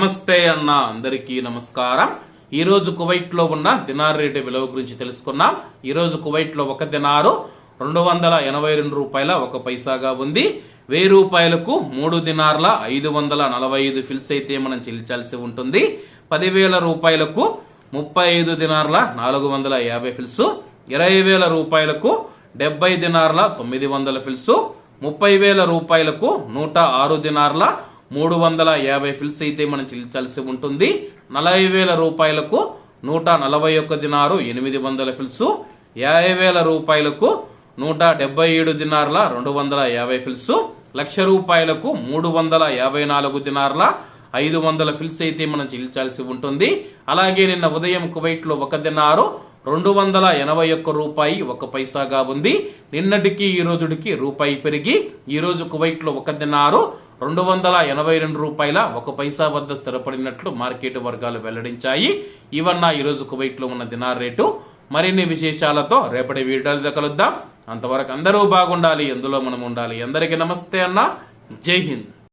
నమస్తే అన్న, అందరికీ నమస్కారం. ఈ రోజు కువైట్ లో ఉన్న దినార్ రేటు విలువ గురించి తెలుసుకున్నాం. ఈ రోజు కువైట్ లో ఒక దినారు 282 రూపాయల 1 పైసాగా ఉంది. 1000 రూపాయలకు 3 దినార్ల 545 ఫిల్స్ అయితే మనం చెల్లించాల్సి ఉంటుంది. 10,000 రూపాయలకు 35 దినార్ల 450 ఫిల్స్, 20,000 రూపాయలకు 70 దినార్ల 900 ఫిల్స్, 30,000 రూపాయలకు 106 దినార్ల 350 ఫిల్స్ అయితే మనం చెల్లించాల్సి ఉంటుంది. 40,000 రూపాయలకు 141 దినారు 800 ఫిల్స్, 50,000 రూపాయలకు 177 దినార్ల 250 ఫిల్స్, 1,00,000 రూపాయలకు 354 దినార్ల 500 ఫిల్స్ అయితే మనం చెల్లించాల్సి ఉంటుంది. అలాగే నిన్న ఉదయం కువైట్ లో ఒక దినారు 281 రూపాయి 1 పైసాగా ఉంది. నిన్నటికి ఈ రోజుకి రూపాయి పెరిగి ఈ రోజు కువైట్ లో ఒక దినారు 282 రూపాయల 1 పైసా వద్ద స్థిరపడినట్లు మార్కెట్ వర్గాలు వెల్లడించాయి. ఇవన్న ఈ రోజు కువైట్ లో ఉన్న దినార్ రేటు. మరిన్ని విశేషాలతో రేపటి వీడియోలో కలుద్దాం. అంతవరకు అందరూ బాగుండాలి, ఎందులో మనం ఉండాలి. అందరికీ నమస్తే అన్న, జై హింద్.